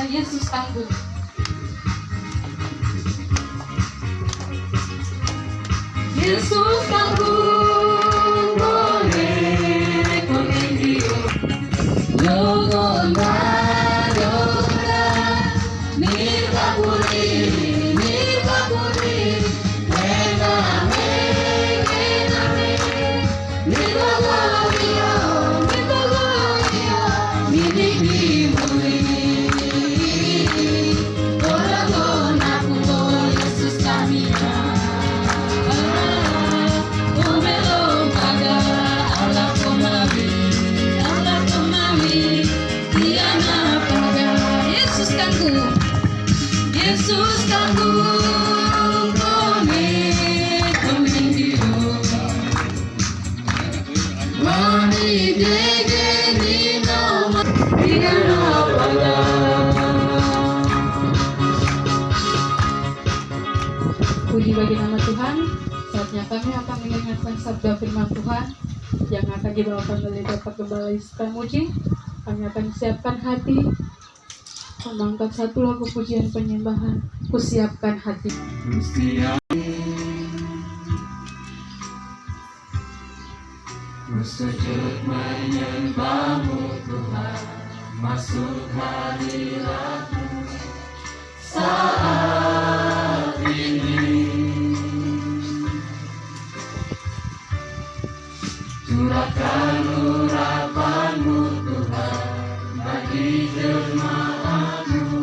Yesus tangguh. Yesus tangguh boleh konendio yogonda yogonda nirkapuri mename nirkapuriyo nirkapuriyo Yesus tangguh konendio mani degeni nama pada. Puji bagi nama Tuhan. Saatnya kami akan mengingatkan sabda firman Tuhan yang akan dibawakan oleh Bapak Gembala Iskamuji. Kami akan siapkan hati mengangkat satu lagu pujian penyembahan. Kusiapkan hati. Sujud menyembahmu Tuhan, masuk hadirat-Mu saat ini. Curahkan urapan-Mu Tuhan bagi jemaat-Mu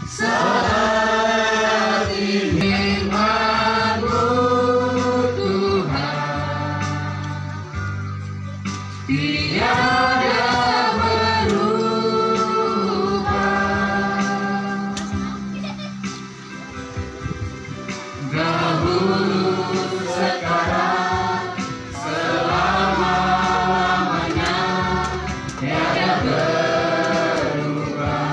saat ini. Firman-Mu Tuhan tiada berubah, dahulu sekarang selama-lamanya tiada berubah.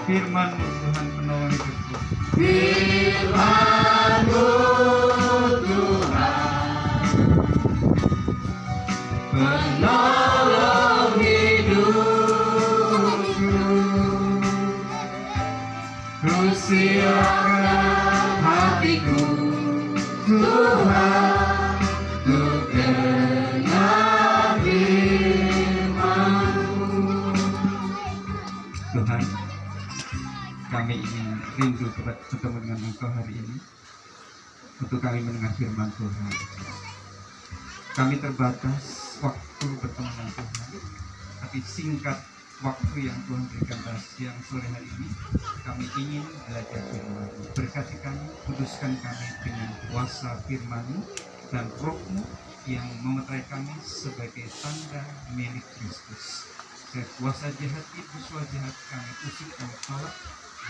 Firman-Mu Tuhan penolong hidupku. Firman-Mu Tuhan penolong hidupku. Ku siapkan hatiku Tuhan untuk dengar firman-Mu. Tuhan, kami ingin rindu bertemu dengan Engkau hari ini untuk kami mendengar firman Tuhan. Kami terbatas waktu bertemu dengan Tuhan, tapi singkat waktu yang Tuhan berikan pada siang sore hari ini, kami ingin belajar firman-Mu. Berkati kami, kuduskan kami dengan kuasa firman-Mu dan Roh-Mu yang memeterai kami sebagai tanda milik Kristus. Kuasa jahat, iblis jahat kami usir, kami tolak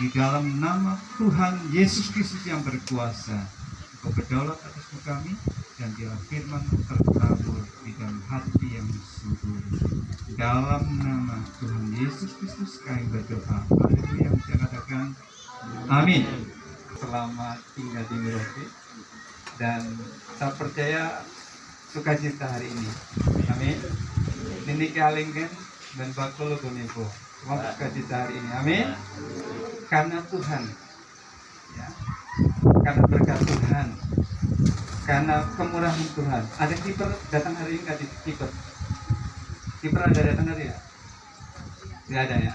di dalam nama Tuhan Yesus Kristus yang berkuasa. Engkau berdaulat atas kami dan biarlah firman-Mu tertabur di dalam hati yang subur. Dalam nama Tuhan Yesus Kristus kami berdoa. Haleluya. Kita katakan amin. Selamat tinggal di Merauke dan saya percaya sukacita hari ini. Amin. Nini kalingkan dan bakul bonipo. Semua sukacita hari ini. Amin. Karena Tuhan, ya, karena berkat Tuhan karena kemurahan Tuhan. Ada kiper datang hari ini nggak di kiper? Kiper ada datang hari ya? Tidak ada ya.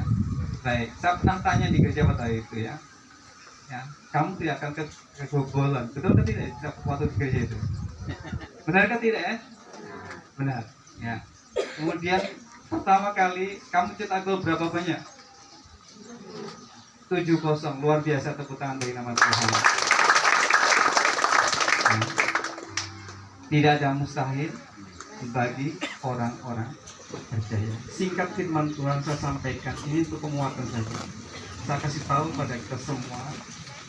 Baik, saya pernah tanya di gereja waktu itu ya. Ya, kamu tidak akan kebobolan. Betul atau tidak? Waktu di gereja itu. Benarkah tidak ya? Benar. Ya. Kemudian pertama kali kamu cetak gol berapa banyak? 7-0. Luar biasa, tepuk tangan bagi nama Tuhan. Ya. Tidak ada mustahil bagi orang-orang percaya. Singkat firman Tuhan saya sampaikan ini untuk penguatan saja. Saya kasih tahu pada kita semua,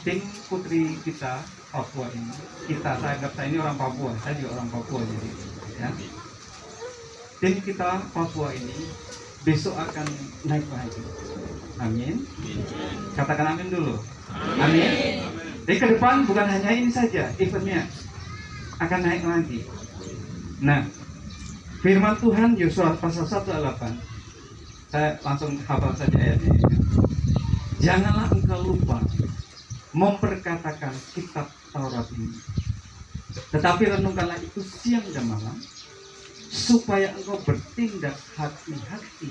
tim putri kita Papua ini, saya anggap saya ini orang Papua, saya juga orang Papua jadi, ya. Tim kita Papua ini besok akan naik lagi. Amin. Katakan amin dulu. Amin. Jadi ke depan bukan hanya ini saja eventnya, akan naik lagi. Nah, firman Tuhan Yosua pasal 1 ayat 8. Saya langsung hafal saja ayatnya. Janganlah engkau lupa memperkatakan kitab Taurat ini, tetapi renungkanlah itu siang dan malam, supaya engkau bertindak hati-hati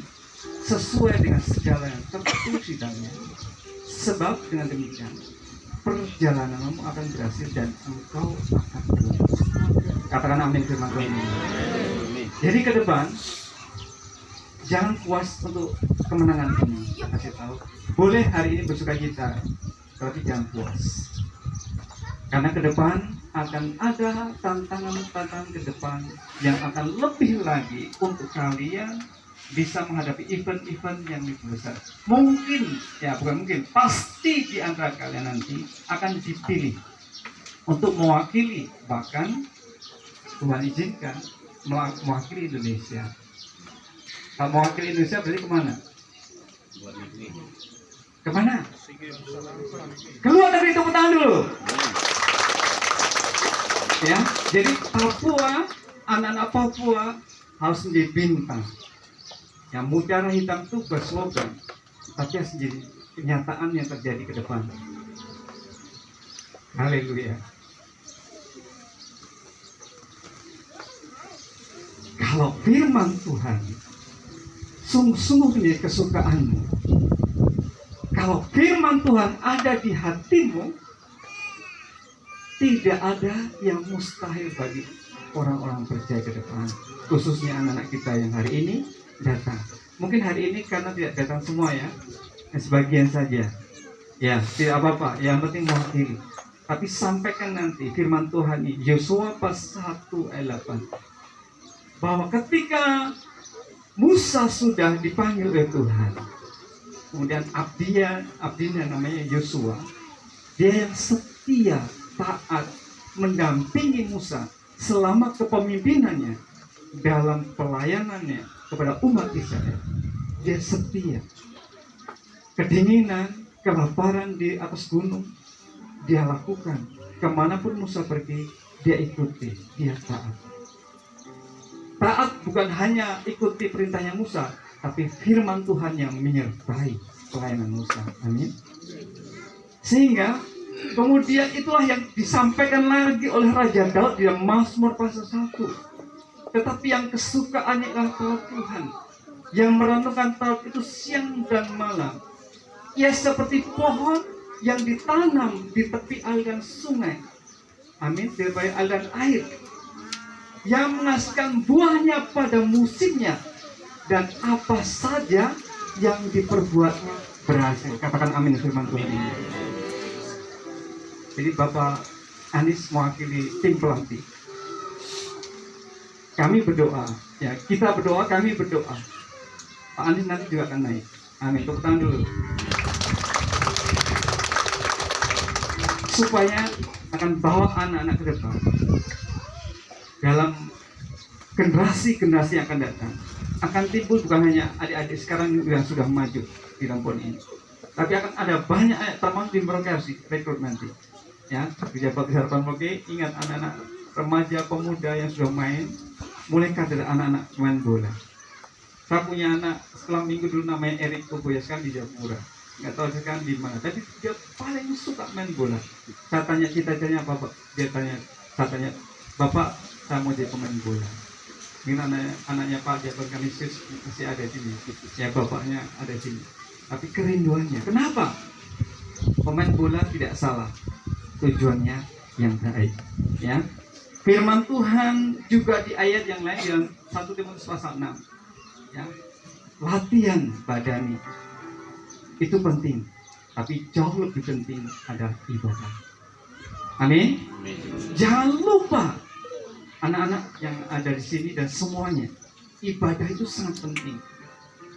sesuai dengan segala yang tertulis di dalamnya. Sebab dengan demikian perjalananmu akan berhasil dan engkau akan berlalu. Katakan amin firman Tuhan ini. Jadi ke depan jangan puas untuk kemenangan ini. Kasih tahu, boleh hari ini bersuka cita, tapi jangan puas. Karena ke depan akan ada tantangan-tantangan ke depan yang akan lebih lagi untuk kalian bisa menghadapi event-event yang lebih besar. Mungkin, ya bukan mungkin, pasti di antara kalian nanti akan dipilih untuk mewakili, bahkan Tuhan izinkan mewakili Indonesia. Kalau mewakili Indonesia berarti kemana? Kemana? Keluar dari tepuk tangan dulu. Ya, jadi Papua, anak-anak Papua harus menjadi bintang. Yang mutiara hitam itu berslogan, tapi harus menjadi kenyataan yang terjadi ke depan. Haleluya. Kalau firman Tuhan sungguh-sungguh menjadi kesukaanmu, kalau firman Tuhan ada di hatimu, tidak ada yang mustahil bagi orang-orang percaya ke depan, khususnya anak-anak kita yang hari ini datang. Mungkin hari ini karena tidak datang semua ya, sebagian saja. Ya, tidak apa-apa, yang penting mewakili. Tapi sampaikan nanti firman Tuhan ini, Yosua pasal 1 ayat 8, bahwa ketika Musa sudah dipanggil oleh Tuhan, kemudian abdinya namanya Yosua, dia yang setia, taat, mendampingi Musa selama kepemimpinannya dalam pelayanannya kepada umat Israel. Dia setia. Kedinginan, kelaparan di atas gunung, dia lakukan. Kemanapun Musa pergi, dia ikuti, dia taat. Taat bukan hanya ikuti perintahnya Musa, tapi firman Tuhan yang menyertai pelayanan Musa. Amin. Sehingga kemudian itulah yang disampaikan lagi oleh Raja Daud di dalam Mazmur pasal 1. Tetapi yang kesukaannya adalah Taurat Tuhan, yang merenungkan Taurat itu siang dan malam. Ia seperti pohon yang ditanam di tepi aliran sungai. Amin. Di tepi aliran air, yang menghasilkan buahnya pada musimnya, dan apa saja yang diperbuatnya berhasil. Katakan amin firman Tuhan ini. Jadi Bapak Anies mewakili tim pelatih. Kami berdoa, ya kita berdoa, kami berdoa. Pak Anies nanti juga akan naik. Amin. Tepuk tangan dulu. Supaya akan bawa anak-anak ke depan dalam generasi-generasi yang akan datang. Akan timbul bukan hanya adik-adik sekarang yang sudah maju di Lampung ini, tapi akan ada banyak termasuk di Merauke rekrut nanti. Ya, pejabat kesehatan Merauke, ingat anak-anak remaja pemuda yang sudah main, mulai kader anak-anak main bola. Saya punya anak setelah minggu dulu namanya Erik Koboya, sekarang di Japura. Nggak tahu sekarang di mana, tapi dia paling suka main bola. Saya tanya cita-citanya apa, Pak? Saya tanya Bapak, saya mau jadi pemain bola. Ini anaknya Pak Diakon Kanisius masih ada di sini. Ya, bapaknya ada di sini. Tapi kerinduannya, kenapa? Pemain bola tidak salah, tujuannya yang baik. Ya, firman Tuhan juga di ayat yang lain yang 1 Timotius pasal 6. Ya, latihan badani itu penting, tapi jauh lebih penting adalah ibadah. Amin. Jangan lupa anak-anak yang ada di sini dan semuanya, ibadah itu sangat penting.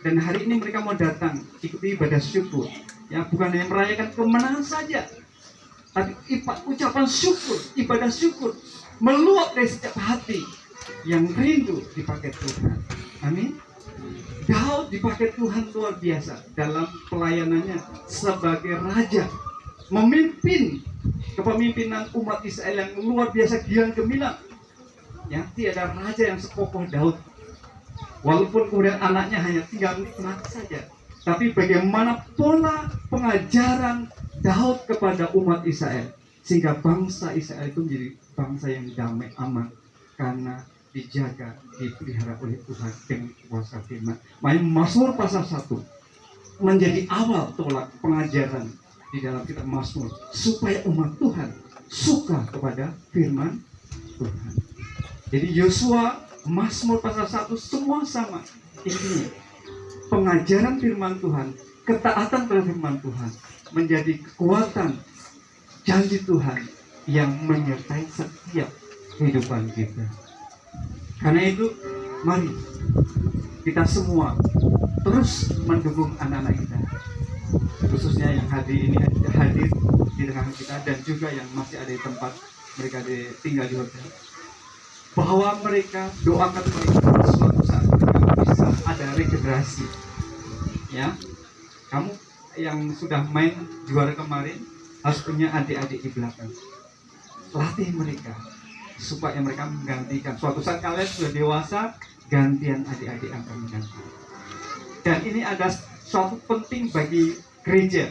Dan hari ini mereka mau datang ikuti ibadah syukur. Ya, bukan hanya merayakan kemenangan saja, tapi ucapan syukur, ibadah syukur meluap dari setiap hati yang rindu dipakai Tuhan. Amin. Daud dipakai Tuhan luar biasa dalam pelayanannya sebagai raja, memimpin kepemimpinan umat Israel yang luar biasa gilang gemilang. Ya, tiada raja yang sekokoh Daud. Walaupun kemudian anaknya hanya tinggal nikmat saja, tapi bagaimana pola pengajaran Daud kepada umat Israel sehingga bangsa Israel itu menjadi bangsa yang damai aman karena dijaga, dipelihara oleh Tuhan dengan kuasa firman. Makanya Mazmur pasal 1 menjadi awal tolak pengajaran di dalam kitab Mazmur supaya umat Tuhan suka kepada firman Tuhan. Jadi Yosua, Mazmur pasal 1 semua sama. Intinya pengajaran firman Tuhan, ketaatan terhadap firman Tuhan menjadi kekuatan janji Tuhan yang menyertai setiap kehidupan kita. Karena itu, mari kita semua terus mendukung anak-anak kita, khususnya yang hadir di tengah kita dan juga yang masih ada di tempat mereka tinggal di hotel, bahwa mereka doakan mereka suatu saat bisa ada regenerasi. Ya, kamu yang sudah main juara kemarin harus punya adik-adik di belakang, latih mereka supaya mereka menggantikan. Suatu saat kalian sudah dewasa, gantian adik-adik yang akan mengganti. Dan ini ada suatu penting bagi gereja,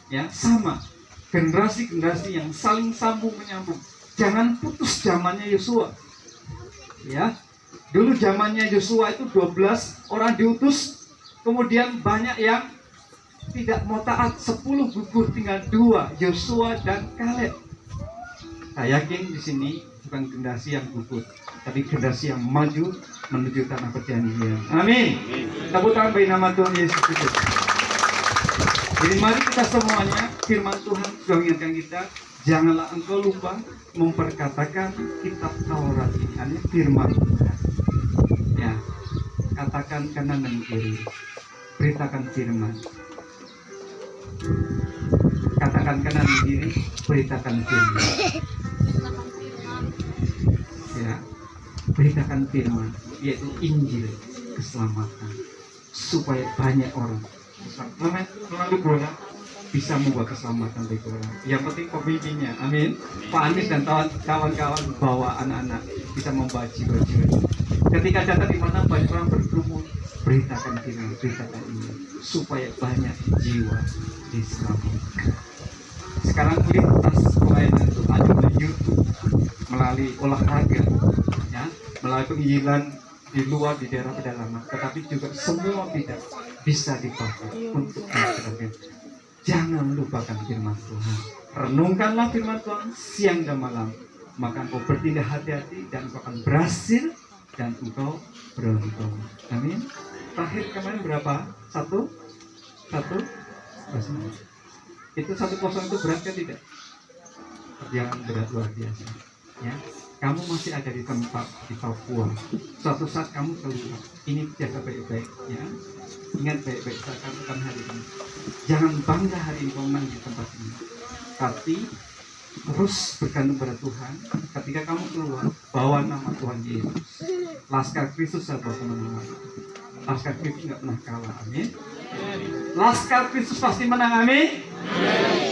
ya, sama generasi-generasi yang saling sambung menyambung. Jangan putus zamannya Yosua. Ya, dulu zamannya Yosua itu 12 orang diutus, kemudian banyak yang tidak mau taat, 10 gugur, tinggal 2, Yosua dan Kaleb. Saya yakin di sini bukan generasi yang gugur, tapi generasi yang maju menuju tanah perjanjian. Amin. Tepuk tangan bagi nama Tuhan Yesus Kristus. Jadi mari kita semuanya, firman Tuhan sudah mengingatkan kita, janganlah engkau lupa memperkatakan kitab Taurat ini, artinya firman Tuhan. Ya, katakan kanan dan kiri, beritakan firman. Katakan kanan dan kiri, beritakan firman. Ya, beritakan firman, yaitu Injil keselamatan, supaya banyak orang melalui bola bisa membuat keselamatan bagi orang. Yang penting pemimpinnya, amin. Pak Anies dan kawan-kawan bawa anak-anak bisa membawa jiwa-jiwa. Ketika datang di mana banyak orang berkerumun, beritakan firman, beritakan ini, supaya banyak jiwa diselamatkan. Sekarang lintas pelayanan itu ada di YouTube, melalui olahraga, ya, melalui penginjilan di luar di daerah pedalaman, tetapi juga semua bidang bisa dipakai untuk masyarakat. Jangan lupakan firman Tuhan. Renungkanlah firman Tuhan siang dan malam, maka engkau bertindak hati-hati dan engkau akan berhasil dan engkau beruntung. Amin. Terakhir kemarin berapa? Satu? Itu 1-0 itu berat kan tidak? Perjalanan berat luar biasa. Ya, kamu masih ada di tempat di Papua. Suatu saat kamu keluar. Ini jaga baik-baik, ya. Ingat baik-baik saat kamu hari ini. Jangan bangga hari ini kamu menang di tempat ini, tapi terus bergantung pada Tuhan. Ketika kamu keluar, bawa nama Tuhan Yesus. Laskar Kristus saya bawa kemana-mana. Laskar Kristus nggak pernah kalah, amin. Laskar Kristus pasti menang, amin.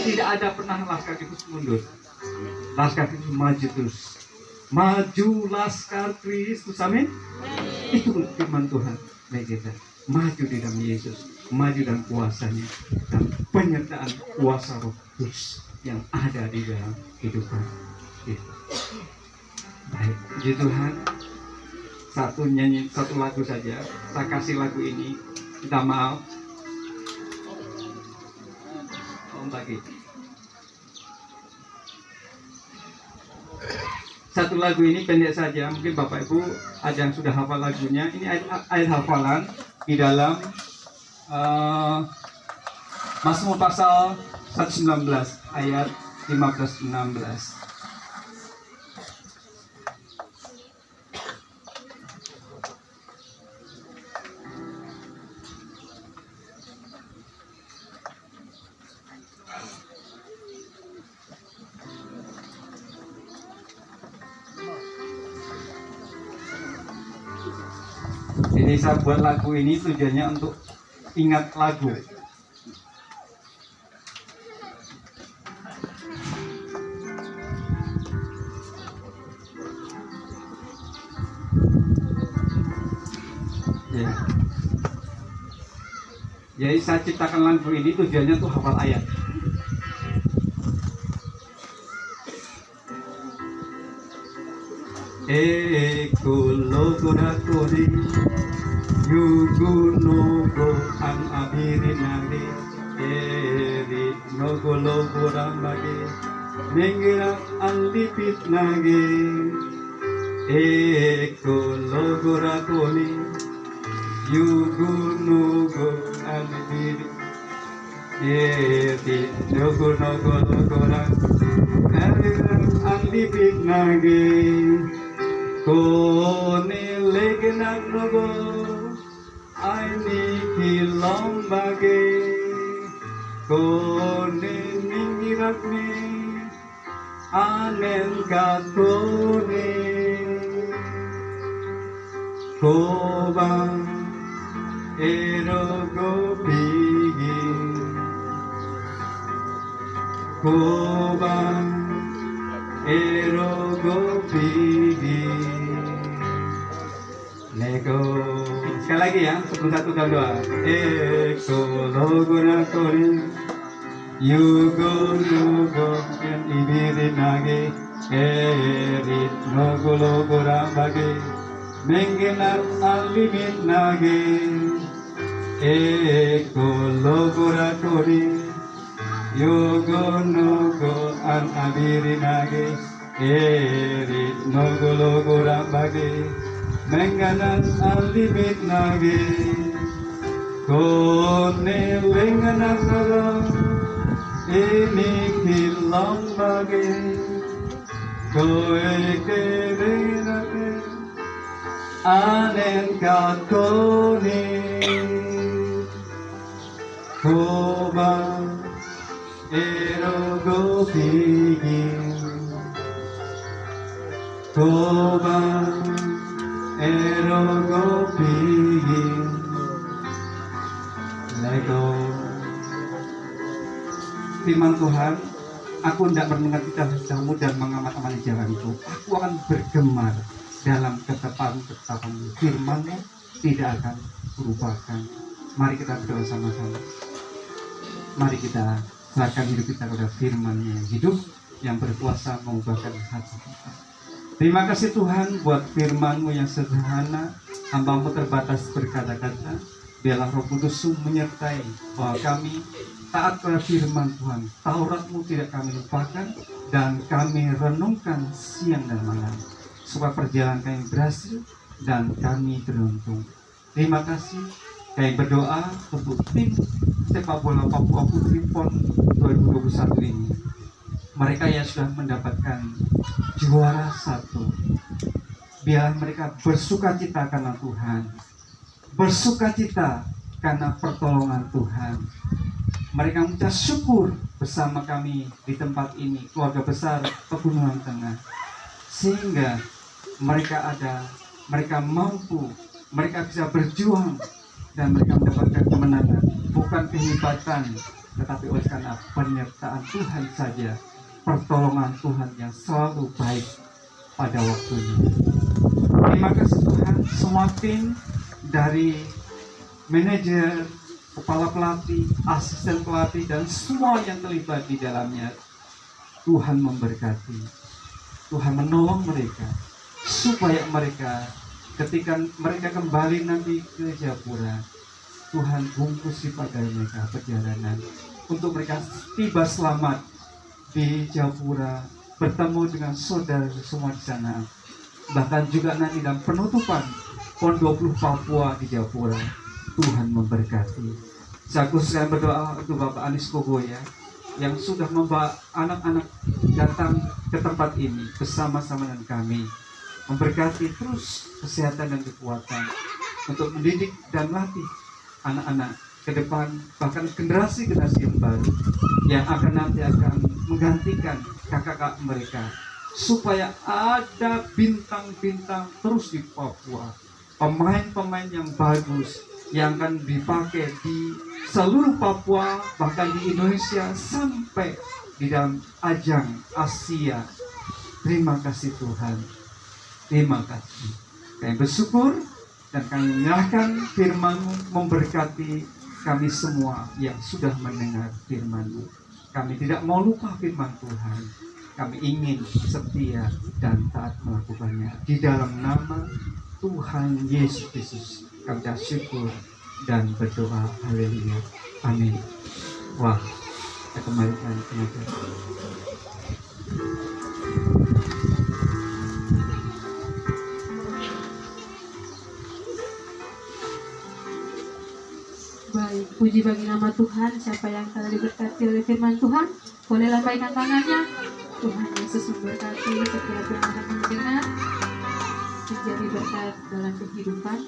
Tidak ada pernah Laskar Kristus mundur. Laskar Kristus maju terus. Maju Laskar Kristus, amin. Itu firman Tuhan bagi kita. Maju di dalam Yesus, maju dalam kuasanya dan penyertaan kuasa Roh Kudus yang ada di dalam kehidupan kita. Baik, Puji Tuhan, satu lagu saja. Saya kasih lagu ini. Minta maaf. Om lagi. Satu lagu ini pendek saja. Mungkin Bapak Ibu ada yang sudah hafal lagunya. Ini ayat hafalan di dalam Mazmur pasal 119 ayat 15-16. Jadi saya buat lagu ini tujuannya untuk ingat lagu. Ya. Jadi saya ciptakan lagu ini tujuannya tuh hafal ayat. Ekologorakori Yugu nogo an abiri nage eri nogo logo rambage mengira alipit nage ekologorakori Yugu nogo an abiri eri nogo logo rambage alipit nage Kone legenak nogo aini kilom bage Kone minggirak me anen katone Kobang erogo pigi Kobang erogo pigi Nego. Sekali lagi ya, 1 2 Eko logo nakori Yugo yugo yang ibiri nage Erit nogo logo rambage Mengenar alimit nage Eko logo nakori Yugo nogo an abiri nage Erit nogo logo rambage Menganan alimit nage Kone lenganan nolong Ini hilang bage Koe kere nage Anen kakone Koba erogo pigi Koba erogo pigi Lego. Firman Tuhan, aku tidak mendengar cita-citamu dan mengamat-amati jalanku. Aku akan bergemar dalam ketetapan-ketetapan firman-Mu tidak akan kurupakan. Mari kita berdoa sama-sama. Mari kita serahkan hidup kita kepada firman-Nya yang hidup, yang berkuasa mengubahkan hati kita. Terima kasih Tuhan buat firman-Mu yang sederhana. Hamba-Mu terbatas berkata-kata. Biarlah Roh Kudus menyertai bahwa kami taat pada firman Tuhan. Taurat-Mu tidak kami lupakan dan kami renungkan siang dan malam supaya perjalanan kami berhasil dan kami beruntung. Terima kasih. Kami berdoa untuk tim sepak bola Papua Putri PON 2021 ini. Mereka yang sudah mendapatkan juara 1. Biar mereka bersukacita karena Tuhan. Bersukacita karena pertolongan Tuhan. Mereka mengucap syukur bersama kami di tempat ini, keluarga besar Pegunungan Tengah, sehingga mereka mampu, mereka bisa berjuang dan mereka mendapatkan kemenangan, bukan kehebatan, tetapi oleh karena penyertaan Tuhan saja, pertolongan Tuhan yang selalu baik pada waktunya. Terima kasih Tuhan, semua tim dari manajer, kepala pelatih, asisten pelatih, dan semua yang terlibat di dalamnya. Tuhan memberkati, Tuhan menolong mereka, supaya mereka ketika mereka kembali nanti ke Japura, Tuhan bungkusi pada mereka perjalanan untuk mereka tiba selamat di Japura, bertemu dengan saudara semua di sana. Bahkan juga nanti dalam penutupan PON 20 Papua di Japura, Tuhan memberkati. Saya khususkan berdoa untuk Bapak Anies Kogoya yang sudah membawa anak-anak datang ke tempat ini bersama-sama dengan kami, memberkati terus kesehatan dan kekuatan untuk mendidik dan latih anak-anak ke depan, bahkan generasi-generasi yang baru yang nanti akan menggantikan kakak-kakak mereka, supaya ada bintang-bintang terus di Papua, pemain-pemain yang bagus yang akan dipakai di seluruh Papua, bahkan di Indonesia sampai di dalam ajang Asia. Terima kasih Tuhan, terima kasih. Kami bersyukur dan kami menyerahkan firman-Mu, memberkati kami semua yang sudah mendengar firman-Mu. Kami tidak mau lupa firman Tuhan. Kami ingin setia dan taat melakukannya. Di dalam nama Tuhan Yesus Kristus kami bersyukur dan berdoa. Haleluya. Amin. Wah, kita kembalikan pengajar. Baik, puji bagi nama Tuhan. Siapa yang telah diberkati oleh firman Tuhan, boleh lambaikan tangannya. Tuhan Yesus memberkati setiap yang akan mendengar, menjadi berkat dalam kehidupan.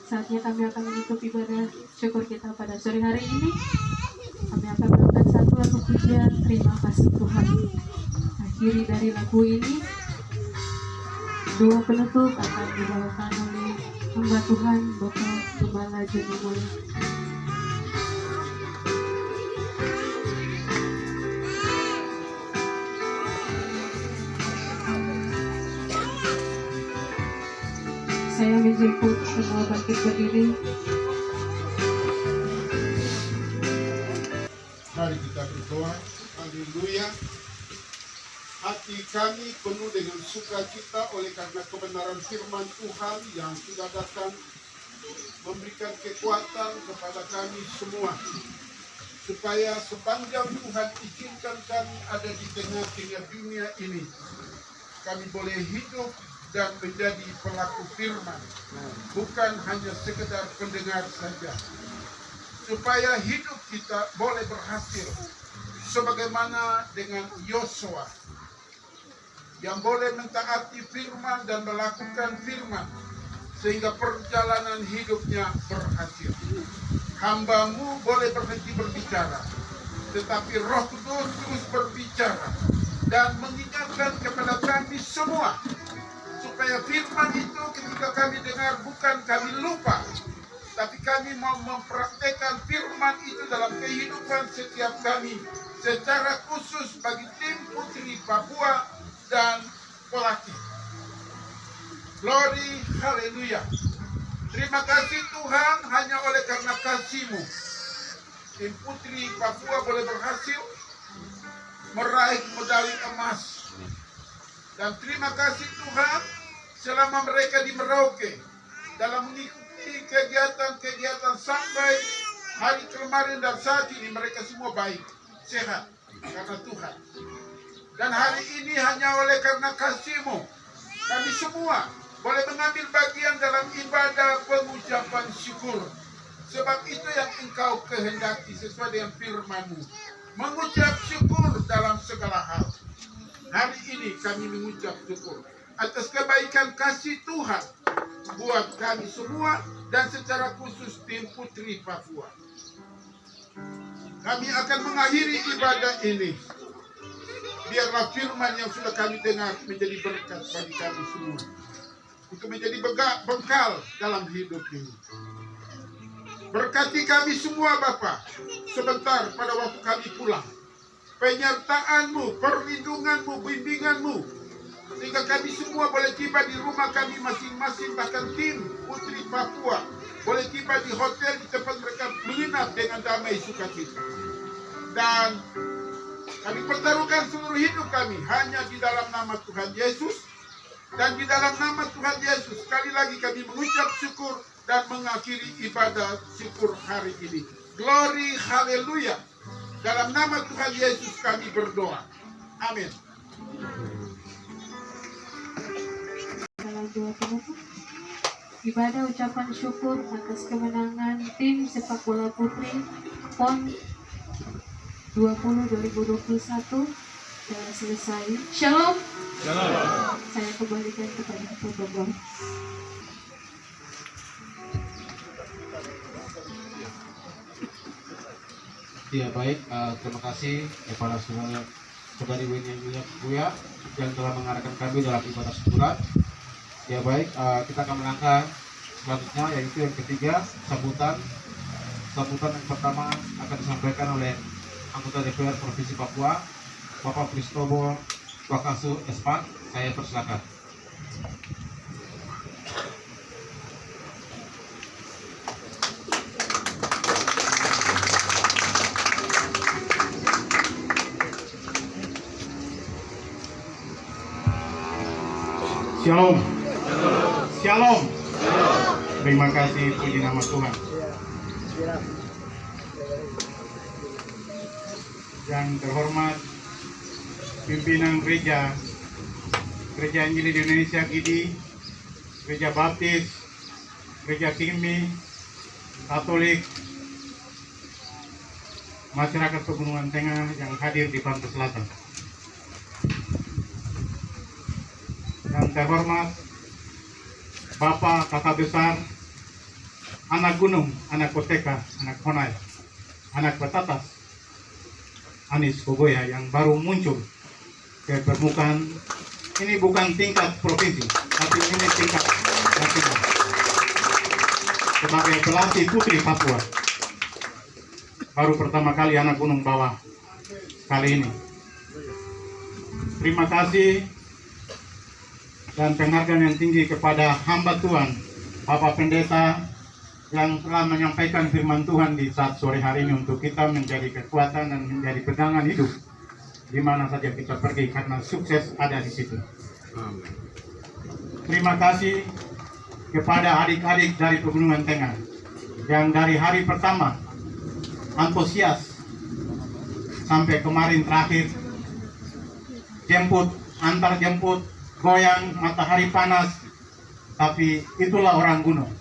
Saatnya kami akan menutup ibadah syukur kita pada sore hari ini. Kami akan melakukan satu lagu pujian, terima kasih Tuhan. Akhiri dari lagu ini, doa penutup akan dibawakan oleh hamba Tuhan Bapak Gembala Joni Mulya. Saya menjemput semua bangkit berdiri. Mari kita berdoa. Haleluya. Hati kami penuh dengan sukacita oleh karena kebenaran firman Tuhan yang sudah datang memberikan kekuatan kepada kami semua, supaya sepanjang Tuhan izinkan kami ada di tengah-tengah dunia ini, kami boleh hidup dan menjadi pelaku firman, bukan hanya sekedar pendengar saja, supaya hidup kita boleh berhasil sebagaimana dengan Yosua yang boleh mentaati firman dan melakukan firman sehingga perjalanan hidupnya berhasil. Hamba-Mu boleh berhenti berbicara, tetapi Roh Kudus terus berbicara dan mengingatkan kepada kami semua, supaya firman itu ketika kami dengar bukan kami lupa, tapi kami mau mempraktekkan firman itu dalam kehidupan setiap kami, secara khusus bagi tim Putri Papua dan pelatih. Glory, haleluya. Terima kasih Tuhan, hanya oleh karena kasih-Mu tim Putri Papua boleh berhasil meraih medali emas. Dan terima kasih Tuhan, selama mereka di Merauke dalam mengikuti kegiatan-kegiatan sampai hari kemarin dan saat ini, mereka semua baik, sehat karena Tuhan. Dan hari ini hanya oleh karena kasih-Mu, kami semua boleh mengambil bagian dalam ibadah pengucapan syukur. Sebab itu yang Engkau kehendaki sesuai dengan firman-Mu, mengucap syukur dalam segala hal. Hari ini kami mengucap syukur atas kebaikan kasih Tuhan buat kami semua dan secara khusus tim Putri Papua. Kami akan mengakhiri ibadah ini. Biarlah firman yang sudah kami dengar menjadi berkat bagi kami semua, untuk menjadi bekal dalam hidup ini. Berkati kami semua Bapa, sebentar pada waktu kami pulang. Penyertaan-Mu, perlindungan-Mu, bimbingan-Mu, sehingga kami semua boleh tiba di rumah kami masing-masing, bahkan tim Putri Papua boleh tiba di hotel di tempat mereka menginap dengan damai sukacita. Dan kami pertaruhkan seluruh hidup kami hanya di dalam nama Tuhan Yesus. Dan di dalam nama Tuhan Yesus, sekali lagi kami mengucap syukur dan mengakhiri ibadah syukur hari ini. Glory, haleluya. Dalam nama Tuhan Yesus kami berdoa. Amin. Dalam doa penutup, ibadah ucapan syukur atas kemenangan tim sepak bola putri PON 2021 telah selesai. Shalom. Saya kembalikan kepada Bapak. Ya baik, terima kasih kepada saudari Winnie Buya yang telah mengarahkan kami dalam ibadah syukuran. Ya baik, kita akan melangkah selanjutnya yaitu yang ketiga, sambutan. Sambutan yang pertama akan disampaikan oleh anggota DPR Provinsi Papua, Bapak Kristobo Wakasu Espan. Saya persilakan. Shalom. Shalom. Terima kasih, puji nama Tuhan. Yang terhormat pimpinan gereja Injili di Indonesia GIDI, Gereja Baptis, Gereja Kimi, Katolik, masyarakat Pegunungan Tengah yang hadir di Pantai Selatan. Yang terhormat Bapak, Kakak Besar, anak gunung, anak koteka, anak honai, anak batatas, Anies Kogoya yang baru muncul ke permukaan. Ini bukan tingkat provinsi, tapi ini tingkat nasional. Sebagai pelatih putri Papua, baru pertama kali anak gunung bawah kali ini. Terima kasih dan penghargaan yang tinggi kepada hamba Tuhan, Bapak Pendeta yang telah menyampaikan firman Tuhan di saat sore hari ini untuk kita menjadi kekuatan dan menjadi pegangan hidup di mana saja kita pergi karena sukses ada di situ. Terima kasih kepada adik-adik dari Pegunungan Tengah yang dari hari pertama antusias sampai kemarin terakhir jemput, antar jemput, goyang, matahari panas, tapi itulah orang gunung.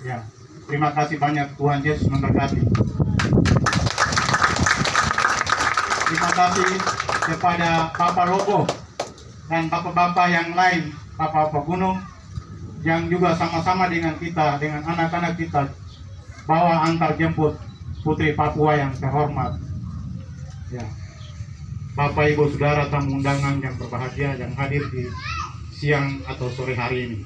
Ya, terima kasih banyak, Tuhan Yesus memberkati. Terima kasih kepada Bapak Lobo dan bapak-bapak yang lain, bapak-bapak gunung yang juga sama-sama dengan kita, dengan anak-anak kita, bawa antar jemput putri Papua yang terhormat. Ya, Bapak Ibu Saudara tamu undangan yang berbahagia yang hadir di siang atau sore hari ini.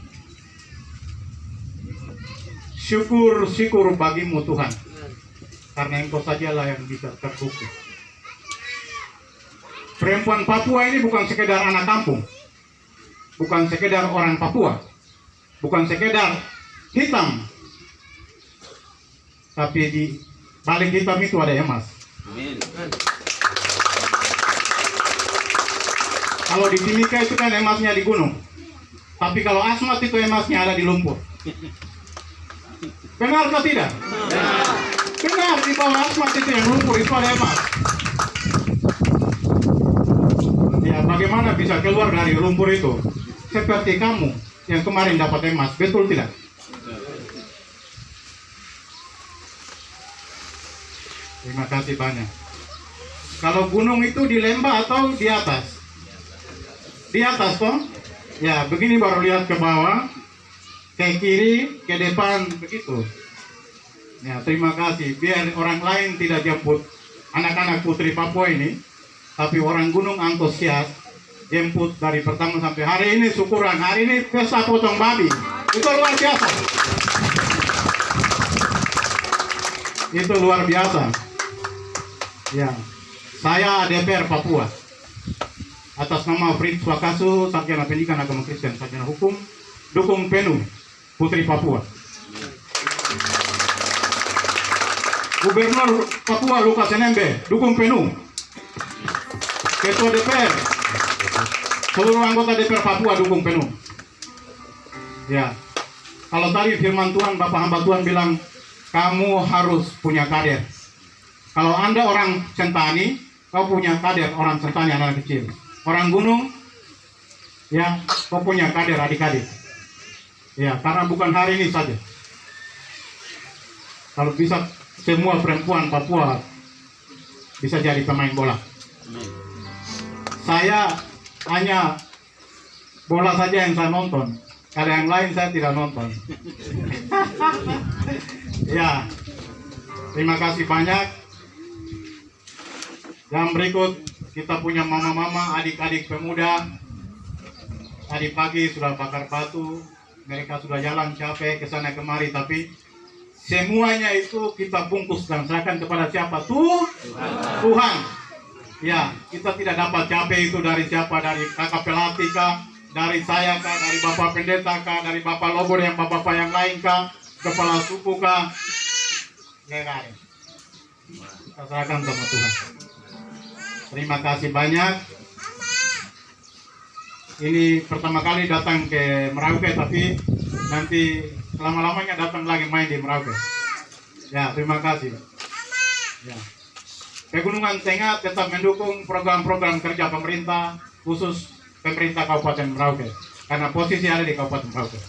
Syukur bagimu Tuhan, karena Engkau sajalah yang bisa terbukti. Perempuan Papua ini bukan sekedar anak kampung, bukan sekedar orang Papua, bukan sekedar hitam, tapi di balik hitam itu ada emas. Amin. Kalau di Timika itu kan emasnya di gunung, tapi kalau Asmat itu emasnya ada di lumpur. Benar atau tidak? Benar, di bawah Asmat itu yang lumpur itu ada emas. Ya, bagaimana bisa keluar dari lumpur itu? Seperti kamu yang kemarin dapat emas, betul tidak? Terima kasih banyak. Kalau gunung itu di lembah atau di atas? Di atas toh? Ya, begini baru lihat ke bawah, ke kiri, ke depan, begitu. Ya, terima kasih. Biar orang lain tidak jemput anak-anak putri Papua ini, tapi orang gunung antusias jemput dari pertama sampai hari ini syukuran. Hari ini pesta potong babi. Itu luar biasa. Itu luar biasa. Ya, saya DPR Papua. Atas nama Fritz Wakasu, Sarjana Pendidikan Agama Kristen, Sarjana Hukum, dukung penuh Putri Papua. Gubernur Papua Lukas NMB, dukung penuh. Ketua DPR Seluruh anggota DPR Papua dukung penuh. Ya, kalau tadi firman Tuhan, Bapak hamba Tuhan bilang, kamu harus punya kader. Kalau Anda orang Sentani, kau punya kader orang Sentani anak kecil. Orang gunung, ya, kau punya kader adik-adik. Ya, karena bukan hari ini saja. Kalau bisa semua perempuan Papua bisa jadi pemain bola. Saya hanya bola saja yang saya nonton. Kalau yang lain saya tidak nonton. Ya, terima kasih banyak. Yang berikut kita punya mama-mama, adik-adik pemuda. Tadi pagi sudah bakar batu, mereka sudah jalan capek ke sana kemari, tapi semuanya itu kita bungkus dan serahkan kepada siapa? Tuhan. Ya, kita tidak dapat capek itu dari siapa, dari kakak pelatih kah, dari saya kah, dari bapak pendeta kah, dari bapak lobor yang bapak-bapak yang lain kah, kepala suku kah. Kita serahkan sama Tuhan. Terima kasih banyak. Ini pertama kali datang ke Merauke, tapi nanti selama-lamanya datang lagi main di Merauke. Ya, terima kasih. Ya. Pegunungan Tengah tetap mendukung program-program kerja pemerintah, khusus pemerintah Kabupaten Merauke, karena posisi ada di Kabupaten Merauke.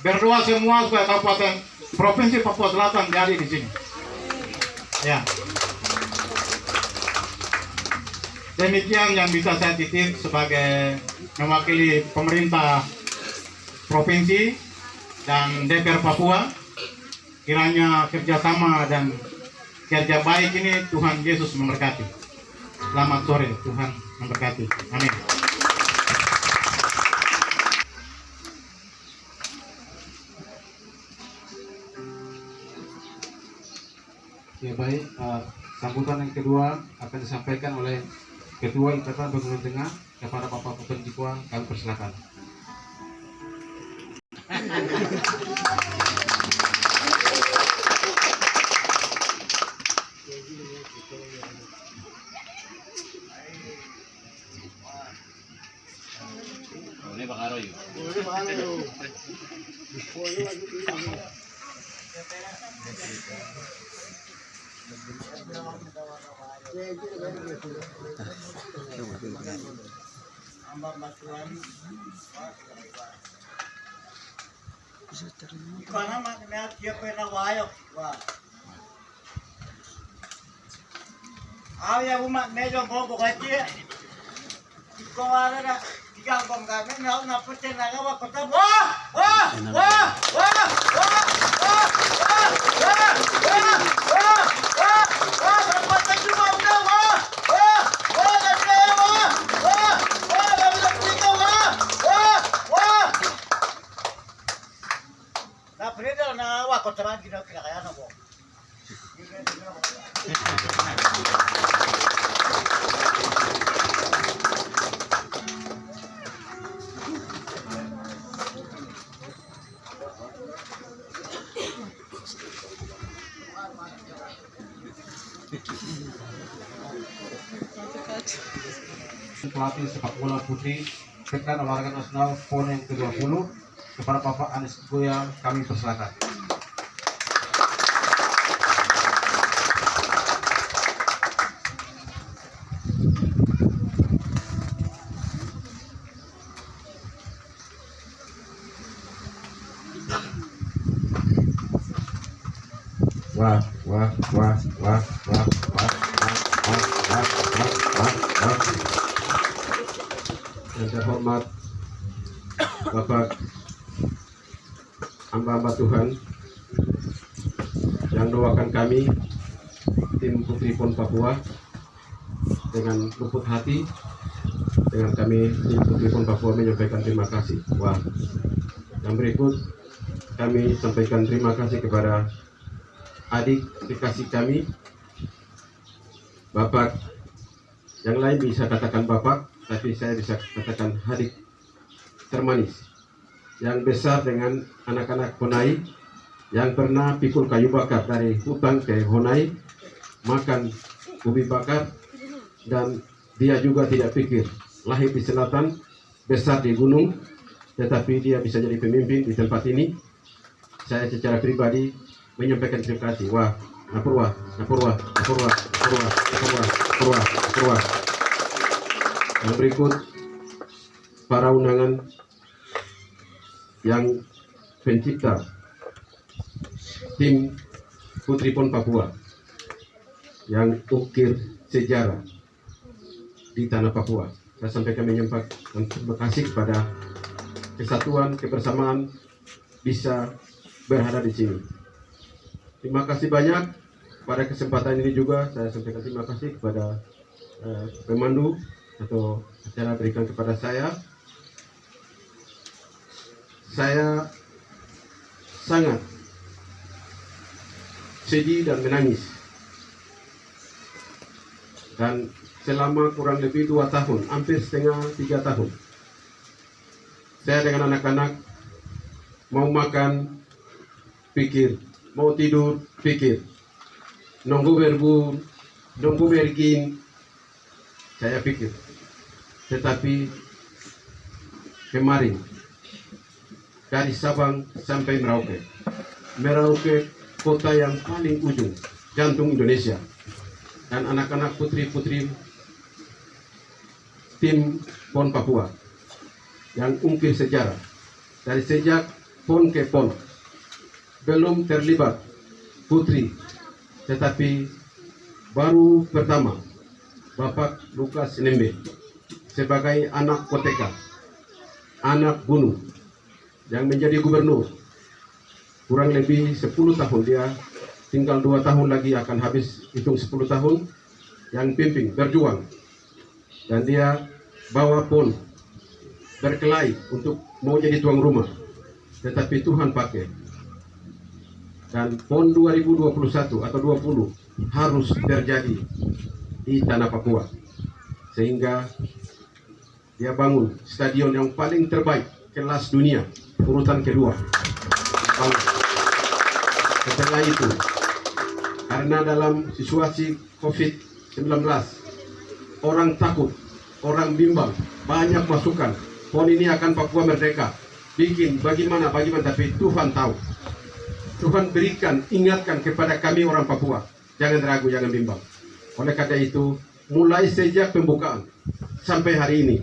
Berdoa semua supaya Kabupaten Provinsi Papua Selatan jadi di sini. Ya. Demikian yang bisa saya titip sebagai mewakili pemerintah provinsi dan DPR Papua. Kiranya kerjasama dan kerja baik ini Tuhan Yesus memberkati. Selamat sore, Tuhan memberkati. Amin. Ya baik, sambutan yang kedua akan disampaikan oleh Ketua Ikatan Pegunungan Tengah kepada Bapak Puten Jikwa. Kami persilakan. Karena makna dia pernah wayok, wah. Awya umat medyo bobo kaya. Iko ada na tiga bom kami na na putin na gawa kota. Wah! Wah! Wah! Wah! Wah! Wah! Wah! Wah! Wah! Dapat cuma udah wah! Wah! Wah! Dapat wah! Wah! Wah! Dapat kita wah! Wah! Wah! Dapat dia na wah kota lagi na kaya na bo. Pelatih sepak bola putri Pekan Olahraga Nasional PON yang ke-20 kepada Bapak Anies Goya, kami persilakan. Wah. Yang terhormat Bapak hamba-hamba Tuhan yang doakan kami tim Putri PON Papua dengan luput hati, dengan kami tim Putri PON Papua menyampaikan terima kasih. Wah, yang berikut kami sampaikan terima kasih kepada adik dikasih kami, Bapak, yang lain bisa katakan Bapak, tapi saya bisa katakan adik termanis, yang besar dengan anak-anak Honai, yang pernah pikul kayu bakar dari hutan ke Honai, makan ubi bakar, dan dia juga tidak pikir lahir di selatan, besar di gunung, tetapi dia bisa jadi pemimpin di tempat ini. Saya secara pribadi menyampaikan terima kasih. Wah, Napurwa. Yang berikut para undangan yang pencipta tim Putri PON Papua yang ukir sejarah di tanah Papua. Saya sampaikan menyampaikan terima kasih kepada kesatuan, kebersamaan bisa berada di sini. Terima kasih banyak. Pada kesempatan ini juga saya sampaikan terima kasih kepada pemandu atau acara berikan kepada saya. Saya sangat sedih dan menangis. Dan selama kurang lebih 2 tahun, hampir setengah 3 tahun, saya dengan anak-anak mau makan, pikir, mau tidur, pikir, nunggu berbun, nunggu bergin, saya pikir. Tetapi kemarin dari Sabang sampai Merauke, Merauke kota yang paling ujung, jantung Indonesia, dan anak-anak putri-putri tim PON Papua yang ungkir sejarah dari sejak PON ke PON, belum terlibat putri, tetapi baru pertama Bapak Lukas Nembe sebagai anak koteka, anak gunung yang menjadi gubernur. Kurang lebih 10 tahun, dia tinggal 2 tahun lagi akan habis, hitung 10 tahun yang pimpin, berjuang. Dan dia bawa PON berkelahi untuk mau jadi tuan rumah, tetapi Tuhan pakai. Dan PON 2021 atau 20 harus terjadi di tanah Papua, sehingga dia bangun stadion yang paling terbaik kelas dunia, urutan kedua. Setelah itu, karena dalam situasi COVID-19 orang takut, orang bimbang, banyak masukan, PON ini akan Papua merdeka, bikin bagaimana, tapi Tuhan tahu. Tuhan berikan, ingatkan kepada kami orang Papua, jangan ragu, jangan bimbang. Oleh karena itu, mulai sejak pembukaan sampai hari ini,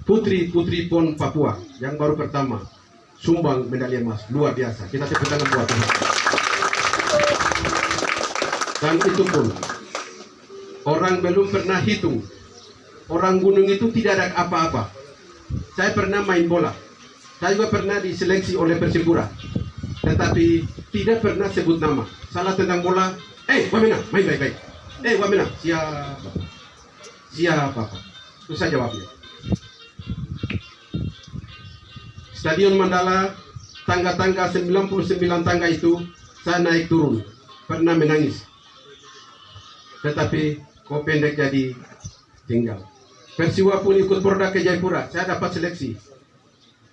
putri-putri PON Papua yang baru pertama sumbang medali emas, luar biasa. Kita tepuk tangan buat Tuhan. Dan itu pun orang belum pernah hitung, orang gunung itu tidak ada apa-apa. Saya pernah main bola, saya juga pernah diseleksi oleh Persipura, tetapi tidak pernah sebut nama. Salah tendang bola, Wamena, main baik-baik. Wamena, siapa? Itu saya jawabnya. Stadion Mandala, tangga-tangga 99 tangga itu, saya naik turun, pernah menangis. Tetapi kok pendek jadi tinggal. Persiwa pun ikut Porda ke Jayapura, saya dapat seleksi.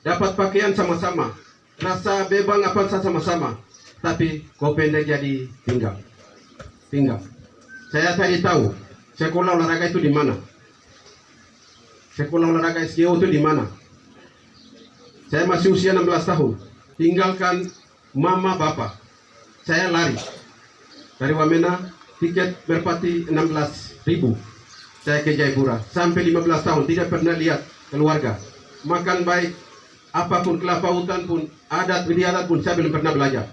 Dapat pakaian sama-sama, rasa bebang apa sama-sama. Tapi kok pendek jadi tinggal. Saya tadi tahu sekolah olahraga itu di mana. Sekolah olahraga SGO itu di mana. Saya masih usia 16 tahun, tinggalkan mama bapak. Saya lari dari Wamena, tiket merpati 16.000. Saya ke Jayapura sampai 15 tahun tidak pernah lihat keluarga. Makan baik, apapun kelapa hutan pun, adat istiadat pun saya belum pernah belajar.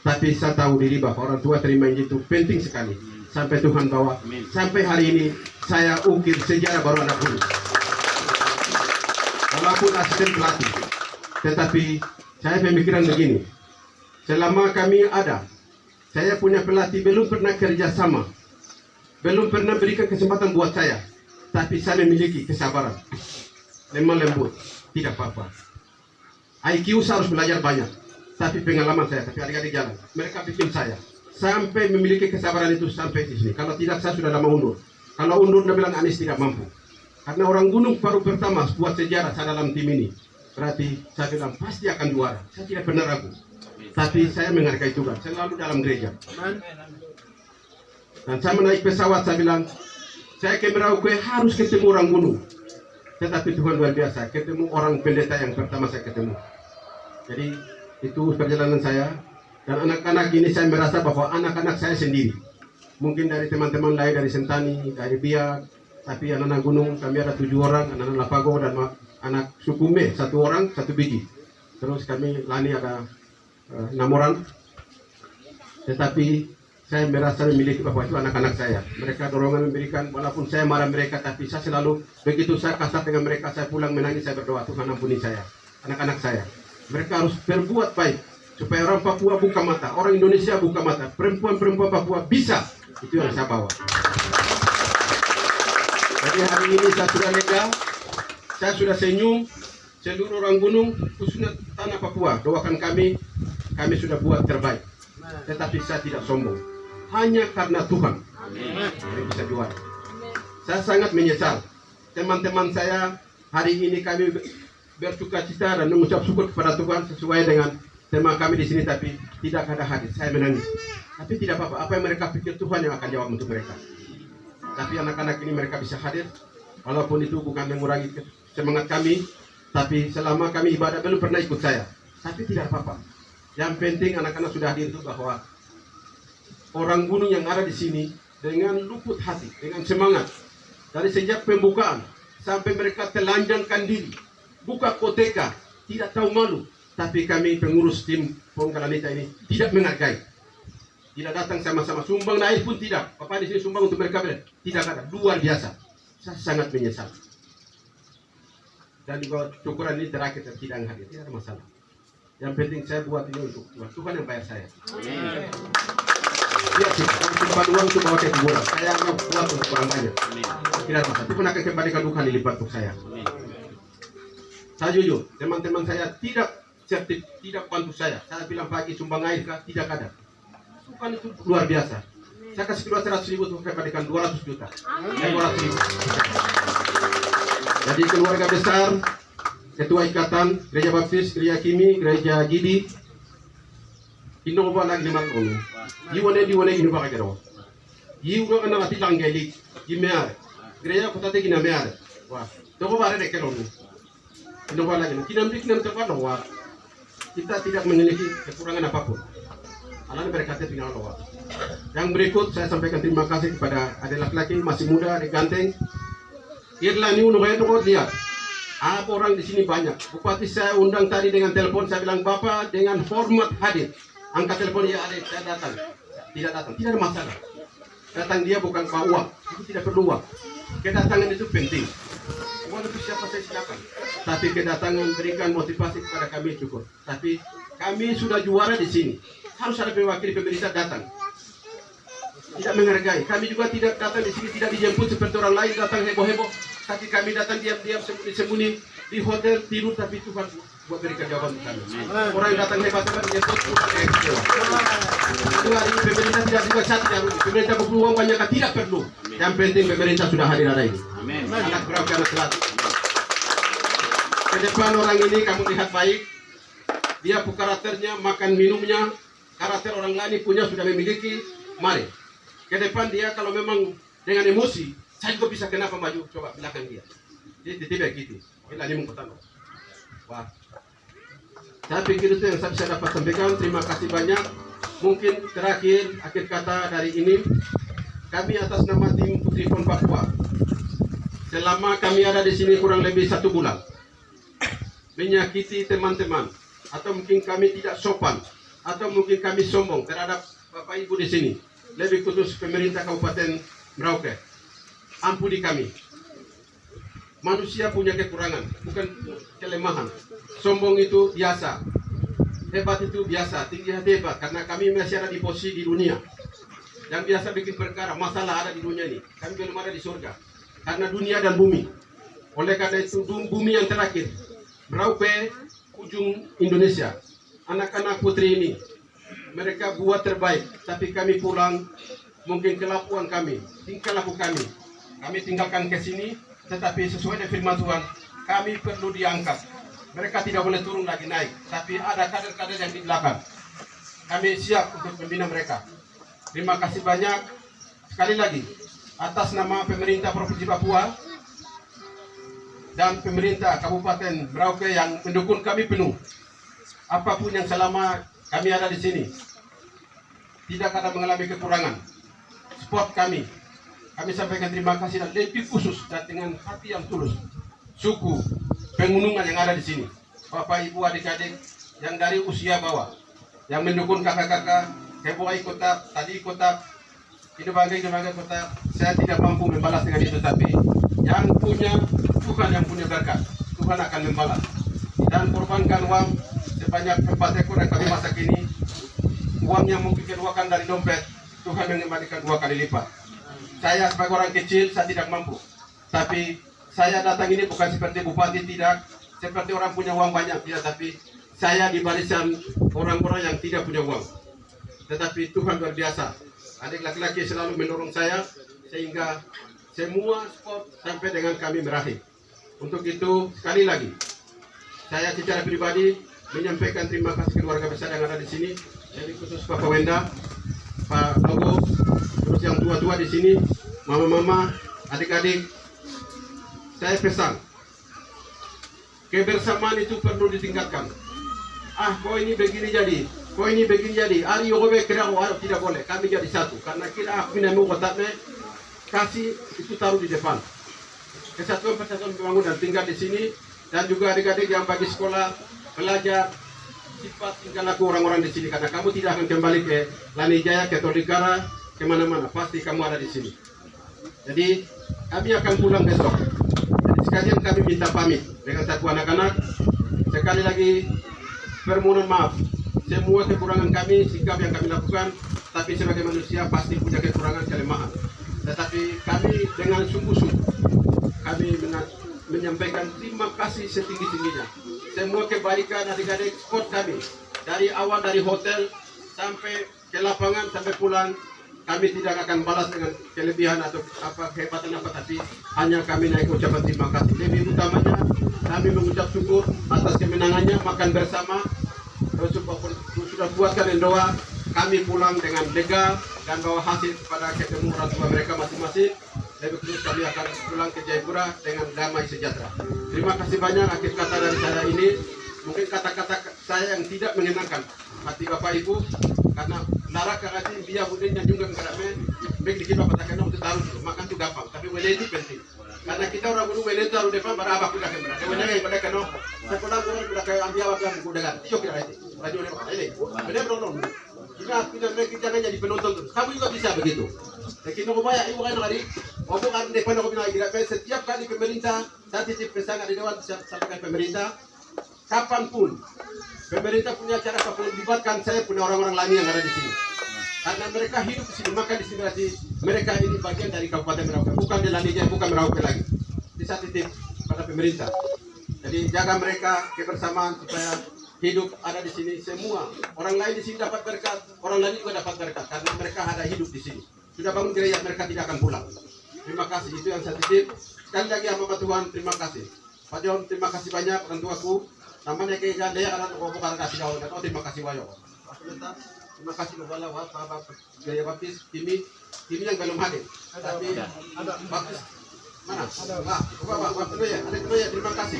Tapi saya tahu diri bapak orang tua terima itu penting sekali. Sampai Tuhan bawa, sampai hari ini saya ukir sejarah baru anak gunung. Walaupun asisten pelatih, tetapi saya pemikiran begini. Selama kami ada, saya punya pelatih belum pernah kerjasama, belum pernah berikan kesempatan buat saya, tapi saya memiliki kesabaran, lemah lembut, tidak apa-apa. IQ saya harus belajar banyak, tapi pengalaman saya, tapi adik-adik jalan, mereka bikin saya sampai memiliki kesabaran itu sampai di sini. Kalau tidak saya sudah lama undur. Kalau undur dia bilang Anies tidak mampu. Karena orang gunung baru pertama buat sejarah saya dalam tim ini. Berarti saya bilang pasti akan juara. Saya tidak pernah ragu. Tapi saya menghargai Tuhan, selalu dalam gereja. Dan saya menaik pesawat, saya bilang, saya ke Merauke harus ketemu orang gunung. tetapi Tuhan luar biasa, ketemu orang pendeta yang pertama saya ketemu. Jadi itu perjalanan saya, dan anak-anak ini saya merasa bahwa anak-anak saya sendiri. Mungkin dari teman-teman lain dari Sentani, dari Biak, tapi anak-anak gunung kami ada 7 orang, anak-anak Lapago dan anak Sukume 1 orang 1 biji. Terus kami Lani ada 6 orang. Tetapi saya merasa memiliki bahwa itu anak-anak saya. Mereka dorongan memberikan, walaupun saya marah mereka, tapi saya selalu begitu saya kasar dengan mereka, saya pulang menangis, saya berdoa, Tuhan ampuni saya, anak-anak saya. Mereka harus berbuat baik supaya orang Papua buka mata, orang Indonesia buka mata, perempuan-perempuan Papua bisa. Itu yang saya bawa. Jadi hari ini saya sudah lega, saya sudah senyum. Seluruh orang gunung, khususnya tanah Papua, doakan kami sudah buat terbaik. Tetapi saya tidak sombong, hanya karena Tuhan yang bisa juara. Saya sangat menyesal. Teman-teman saya hari ini kami bersuka cita dan mengucap syukur kepada Tuhan sesuai dengan tema kami di sini, tapi tidak ada hadir. Saya menangis. Tapi tidak apa-apa. Apa yang mereka pikir Tuhan yang akan jawab untuk mereka. Tapi anak-anak ini mereka bisa hadir, walaupun itu bukan mengurangi semangat kami. Tapi selama kami ibadah belum pernah ikut saya. Tapi tidak apa-apa. Yang penting anak-anak sudah hadir itu bahwa orang gunung yang ada di sini dengan luput hati, dengan semangat. Dari sejak pembukaan sampai mereka telanjangkan diri, buka koteka, tidak tahu malu. Tapi kami pengurus tim Pongkalanita ini tidak menghargai. Tidak datang sama-sama, sumbang air pun tidak. Bapak di sini sumbang untuk mereka, tidak ada. Luar biasa. Saya sangat menyesal. Dan juga syukuran ini terakhir tidak hadir, tidak ada masalah. Yang penting saya buat ini untuk Tuhan. Tuhan yang bayar saya. Iya sih, kalau simpan uang itu bawa ke kuburan. Saya mau buat untuk orang banyak. Tidak masalah. Tuhan akan kembalikan Tuhan dilipat untuk saya. Saya jujur, teman-teman saya tidak bantu saya. Saya bilang pagi sumbang air tidak ada. Tuhan itu luar biasa. Saya kasih keluar 100.000 untuk kembalikan 200 juta. 200.000. Jadi keluarga besar, ketua ikatan, gereja baptis, gereja kimi, gereja gidi, innova lagi di Malkono. Diwane innova lagi dong. Udah kan nanti langgeli, gimear. Gereja kota tegi namear. Wah, toko bare dek kelonu. Innova lagi. Kinam terpadu wah. Kita tidak memiliki kekurangan apapun. Anak mereka tinggal doa. Yang berikut saya sampaikan terima kasih kepada adik laki-laki masih muda, adik ganteng. Irlani lihat, apa orang di sini banyak. Bupati saya undang tadi dengan telepon, saya bilang Bapak dengan hormat hadir. Angkat telepon, ya adik saya datang. Tidak datang, tidak ada masalah. Datang dia bukan bawa uang, itu tidak perlu uang. Kedatangan itu penting. Walaupun siapa saya silakan. Tapi kedatangan berikan motivasi kepada kami cukup. Tapi kami sudah juara di sini. Harus ada pewakili pemerintah datang. Tidak menghargai. Kami juga tidak datang di sini, tidak dijemput seperti orang lain datang heboh-heboh. Tapi kami datang diam-diam sembunyi-sembunyi di hotel tidur, tapi Tuhan buat berikan jawaban untuk kami. Orang yang datang hebat-hebat dijemput Tuhan yang kecewa. Itu hari ini pemerintah tidak juga satu yang rugi. Pemerintah perlu uang banyak, tidak perlu. Yang penting pemerintah sudah hadir ada ini. Anak berapa anak selatan. Ke depan orang ini kamu lihat baik. Dia karakternya, makan minumnya, karakter orang lain punya sudah memiliki. Mari. Ke depan dia kalau memang dengan emosi, saya juga bisa kenapa maju, coba belakang dia. Jadi tidak gitu. Kita ini mengkotano. Wah. Saya pikir itu yang saya bisa dapat sampaikan. Terima kasih banyak. Mungkin terakhir akhir kata dari ini, kami atas nama tim Putri Pon Papua. Selama kami ada di sini kurang lebih 1 bulan, menyakiti teman-teman, atau mungkin kami tidak sopan, atau mungkin kami sombong terhadap Bapak Ibu di sini. Lebih khusus pemerintah Kabupaten Merauke, ampuni kami. Manusia punya kekurangan, bukan kelemahan. Sombong itu biasa, hebat itu biasa, tinggi hati hebat. Karena kami masih ada di posisi di dunia. Yang biasa bikin perkara, masalah ada di dunia ini. Kami belum ada di surga. Karena dunia dan bumi. Oleh karena itu bumi yang terakhir, Merauke, ujung Indonesia. Anak-anak putri ini, mereka buat terbaik, tapi kami pulang, mungkin kelakuan kami, tingkah laku kami tinggalkan ke sini, tetapi sesuai dengan firman Tuhan, kami perlu diangkat. Mereka tidak boleh turun lagi naik, tapi ada kader-kader yang di belakang. Kami siap untuk membina mereka. Terima kasih banyak. Sekali lagi, atas nama pemerintah Provinsi Papua, dan pemerintah Kabupaten Merauke yang mendukung kami penuh. Apapun yang selama kami ada di sini, tidak ada mengalami kekurangan. Support kami sampaikan terima kasih dan lebih khusus dan dengan hati yang tulus. Suku Pengunungan yang ada di sini, Bapak Ibu adik-adik yang dari usia bawah, yang mendukung kakak-kakak, Keboi Kota, tadi Kota, itu bangga Kota. Saya tidak mampu membalas dengan itu, tapi yang punya Tuhan yang punya berkat, Tuhan akan membalas. Dan korbankan uang sebanyak 4 ekor yang kami masak ini, uang yang mungkin keluarkan dari dompet, Tuhan mengembalikan 2 kali lipat. Saya sebagai orang kecil, saya tidak mampu, tapi saya datang ini bukan seperti bupati, tidak seperti orang punya uang banyak, tidak, tapi saya di barisan orang-orang yang tidak punya uang. Tetapi Tuhan luar biasa, adik laki-laki selalu mendorong saya sehingga semua sport sampai dengan kami berakhir. Untuk itu sekali lagi saya secara pribadi menyampaikan terima kasih keluarga besar yang ada di sini, jadi khusus Bapak Wenda, Pak Logo, terus yang tua-tua di sini, mama-mama, adik-adik. Saya pesan, kebersamaan itu perlu ditingkatkan. Kau ini begini jadi, kau ini begini jadi. Ari yogobe kira tidak boleh. Kami jadi satu. Karena kita aku ini mau kotaknya kasih itu taruh di depan. Kesatuan persatuan membangun dan tinggal di sini, dan juga adik-adik yang bagi sekolah belajar sifat tinggal laku orang-orang di sini. Karena kamu tidak akan kembali ke Lanijaya, ke Tolikara, kemana-mana. Pasti kamu ada di sini. Jadi kami akan pulang besok. Jadi sekalian kami minta pamit dengan satu anak-anak. Sekali lagi permohonan maaf semua kekurangan kami, sikap yang kami lakukan, tapi sebagai manusia pasti punya kekurangan, kelemahan. Tetapi kami dengan sungguh-sungguh kami menyampaikan terima kasih setinggi-tingginya. Semua kebaikan adik-adik sport kami, dari awal dari hotel sampai ke lapangan sampai pulang, kami tidak akan balas dengan kelebihan atau apa kehebatan apa, tapi hanya kami naik ucapan terima kasih. Lebih utamanya kami mengucap syukur atas kemenangannya, makan bersama. Sudah buatkan doa, kami pulang dengan lega dan bawa hasil kepada ketemu orang tua mereka masing-masing. Lebih khusus kami akan pulang ke Jayapura dengan damai sejahtera. Terima kasih banyak. Akhir kata dari saya ini, mungkin kata-kata saya yang tidak menyenangkan hati Bapak Ibu, karena naraka hati biar budenya juga mengerame, baik dikit Bapak takkan untuk taruh makan itu gampang, tapi wele itu penting. Karena kita orang dulu wele taruh depan barabak kuda kembali. Wele yang pada keno, sekolah guru kuda kayak ambil apa yang kuda kan, iyo kira itu. Radio lepas ini, benar belum. Kita jangan jadi penonton terus. Kamu juga bisa begitu. Kita mau bayar ibu kan hari, maupun kan depan aku bilang tidak. Setiap kali pemerintah, saya titip pesan di dewan sampaikan pemerintah, kapanpun pemerintah punya cara apapun libatkan saya punya orang-orang lain yang ada di sini. Karena mereka hidup di sini, maka di sini berarti mereka ini bagian dari Kabupaten Merauke, bukan di Lanijaya, bukan Merauke lagi. Bisa titip pada pemerintah. Jadi jaga mereka kebersamaan supaya hidup ada di sini semua. Orang lain di sini dapat berkat, orang lain juga dapat berkat karena mereka ada hidup di sini. Sudah bangun gereja, mereka tidak akan pulang. Terima kasih, itu yang saya titip. Sekali lagi hamba Tuhan, terima kasih. Pak John, terima kasih banyak orang tuaku. Namanya kayak ganda ya, anak aku bukan kasih jauh. Oh, terima kasih banyak. Terima kasih kepada Bapak Gaya Baptis, Kimi yang belum hadir. Tapi Baptis mana? Bapak Tenoya, ada Tenoya, terima kasih.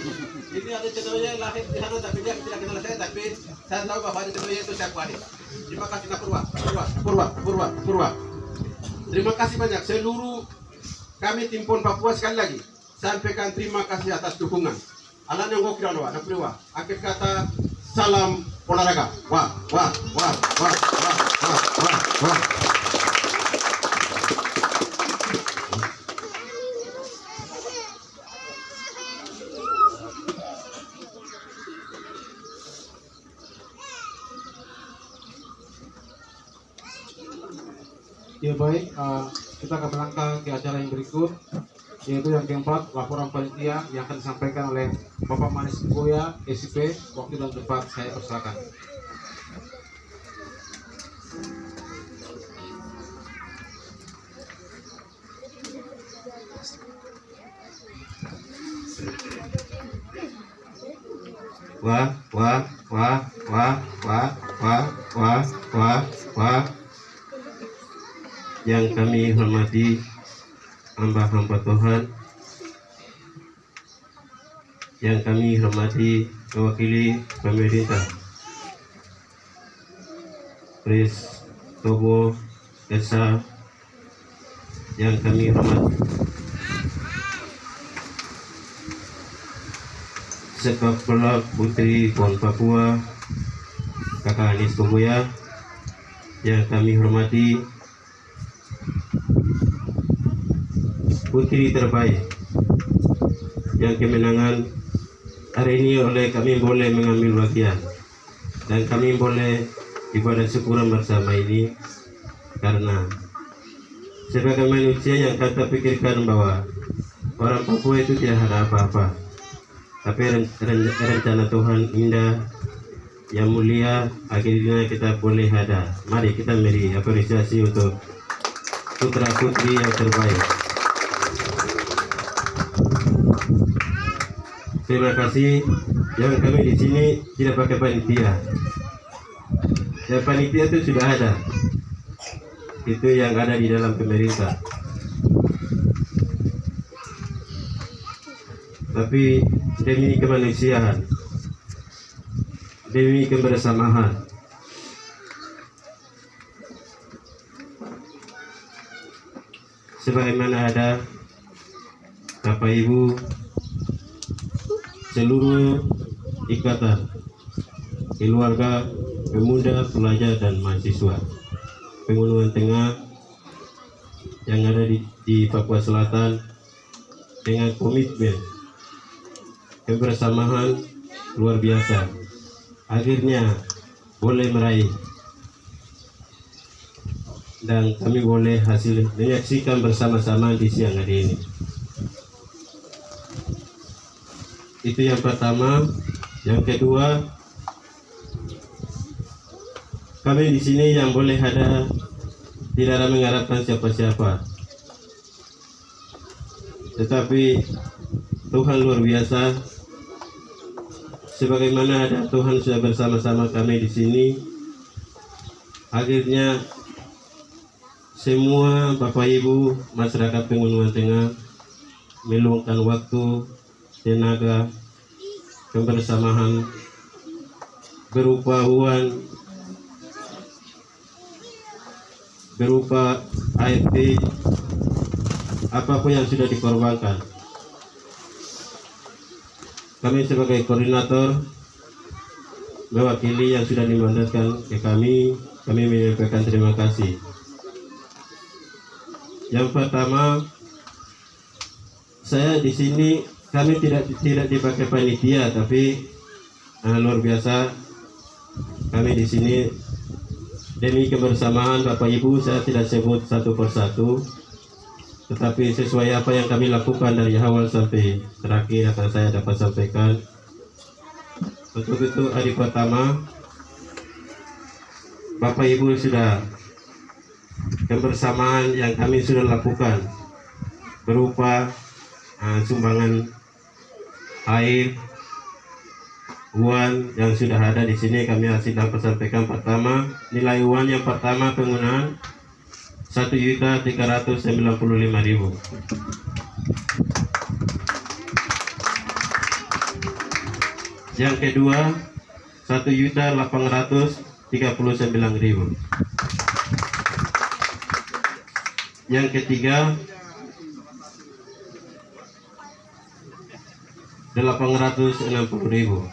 Ini ada Tenoya lahir di sana, tapi dia tidak kenal saya, tapi saya tahu Bapak ada Tenoya itu siapa hadir. Terima kasih Purwa. Terima kasih banyak seluruh kami tim PON Papua. Sekali lagi sampaikan terima kasih atas dukungan. Alan yang gokil doa, nak priwa. Akhir kata salam olahraga. Wah. Ya baik, kita akan melangkah ke acara yang berikut, yaitu yang keempat, laporan panitia yang akan disampaikan oleh Bapak Manis Boya, SIP. Waktu dan tempat saya persilakan. Wah. Yang kami hormati hamba-hamba Tuhan, yang kami hormati mewakili pemerintah, Pres Tobo Desa yang kami hormati, sepak bola putri PON Papua Kakak Anies Kogoya yang kami hormati, putri terbaik yang kemenangan hari ini oleh kami boleh mengambil bagian dan kami boleh ibadah syukuran bersama ini, karena sebagai manusia yang kita pikirkan bahwa orang Papua itu tidak ada apa-apa, tapi rencana Tuhan indah yang mulia, akhirnya kita boleh ada. Mari kita beri apresiasi untuk putra putri yang terbaik. Terima kasih. Yang kami di sini tidak pakai panitia. Dan panitia itu sudah ada. Itu yang ada di dalam pemerintah. Tapi demi kemanusiaan, demi kebersamaan, sebagaimana ada Bapak Ibu seluruh ikatan keluarga, pemuda, pelajar dan mahasiswa Pegunungan Tengah yang ada di Papua Selatan dengan komitmen kebersamaan luar biasa, akhirnya boleh meraih dan kami boleh hasil menyaksikan bersama-sama di siang hari ini. Itu yang pertama. Yang kedua, kami di sini yang boleh ada tidak ada mengharapkan siapa-siapa, tetapi Tuhan luar biasa. Sebagaimana ada Tuhan sudah bersama-sama kami di sini, akhirnya semua Bapak Ibu masyarakat Pegunungan Tengah meluangkan waktu, tenaga, kebersamaan berupa uang, berupa AFP, apapun yang sudah dikorbankan. Kami sebagai koordinator mewakili yang sudah dimandatkan ke kami menyampaikan terima kasih. Yang pertama, saya di sini kami tidak dipakai panitia, tapi luar biasa kami di sini demi kebersamaan Bapak Ibu. Saya tidak sebut satu persatu, tetapi sesuai apa yang kami lakukan dari awal sampai terakhir akan saya dapat sampaikan. Untuk itu hari pertama Bapak Ibu sudah kebersamaan yang kami sudah lakukan berupa sumbangan air, uang yang sudah ada di sini kami masih dapat sampaikan. Pertama, nilai uang yang pertama penggunaan 1.395.000. Yang kedua 1.839.000. Yang ketiga 860.000.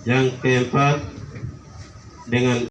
Yang keempat dengan